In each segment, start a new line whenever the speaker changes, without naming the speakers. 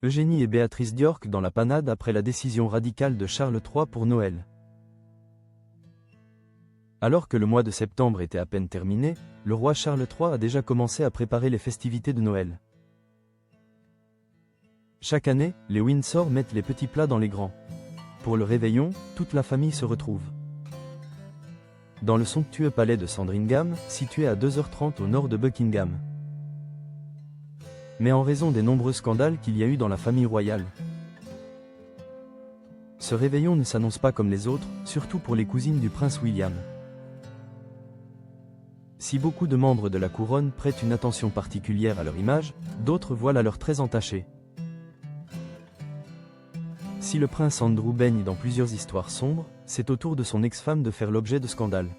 Eugénie et Béatrice d'York dans la panade après la décision radicale de Charles III pour Noël. Alors que le mois de septembre était à peine terminé, le roi Charles III a déjà commencé à préparer les festivités de Noël. Chaque année, les Windsor mettent les petits plats dans les grands. Pour le réveillon, toute la famille se retrouve dans le somptueux palais de Sandringham, situé à 2h30 au nord de Buckingham. Mais en raison des nombreux scandales qu'il y a eu dans la famille royale, ce réveillon ne s'annonce pas comme les autres, surtout pour les cousines du prince William. Si beaucoup de membres de la couronne prêtent une attention particulière à leur image, d'autres voient la leur très entachée. Si le prince Andrew baigne dans plusieurs histoires sombres, c'est au tour de son ex-femme de faire l'objet de scandales.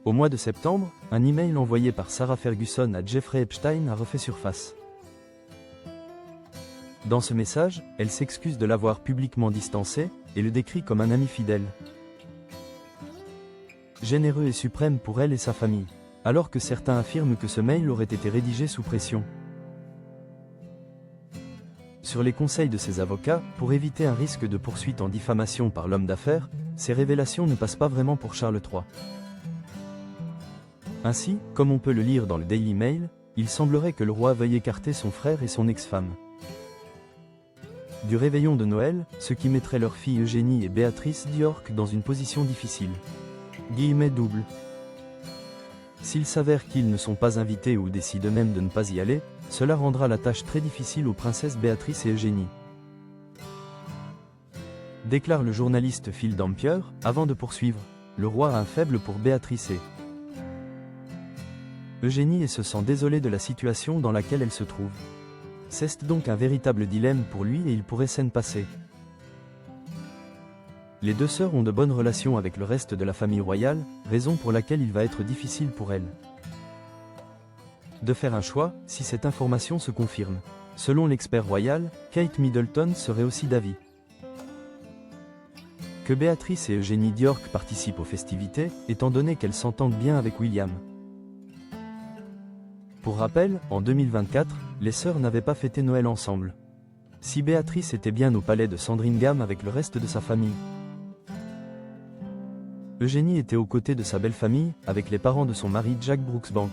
Au mois de septembre, un email envoyé par Sarah Ferguson à Jeffrey Epstein a refait surface. Dans ce message, elle s'excuse de l'avoir publiquement distancé, et le décrit comme un ami fidèle, généreux et suprême pour elle et sa famille, alors que certains affirment que ce mail aurait été rédigé sous pression. Sur les conseils de ses avocats, pour éviter un risque de poursuite en diffamation par l'homme d'affaires, ces révélations ne passent pas vraiment pour Charles III. Ainsi, comme on peut le lire dans le Daily Mail, il semblerait que le roi veuille écarter son frère et son ex-femme du réveillon de Noël, ce qui mettrait leurs filles Eugénie et Béatrice d'York dans une position difficile. Guillemets double. S'il s'avère qu'ils ne sont pas invités ou décident eux-mêmes de ne pas y aller, cela rendra la tâche très difficile aux princesses Béatrice et Eugénie. Déclare le journaliste Phil Dampier, avant de poursuivre, le roi a un faible pour Béatrice et Eugénie et se sent désolé de la situation dans laquelle elle se trouve. C'est donc un véritable dilemme pour lui et il pourrait s'en passer. Les deux sœurs ont de bonnes relations avec le reste de la famille royale, raison pour laquelle il va être difficile pour elles de faire un choix, si cette information se confirme. Selon l'expert royal, Kate Middleton serait aussi d'avis que Béatrice et Eugénie d'York participent aux festivités, étant donné qu'elles s'entendent bien avec William. Pour rappel, en 2024, les sœurs n'avaient pas fêté Noël ensemble. Si Béatrice était bien au palais de Sandringham avec le reste de sa famille, Eugénie était aux côtés de sa belle famille, avec les parents de son mari Jack Brooksbank.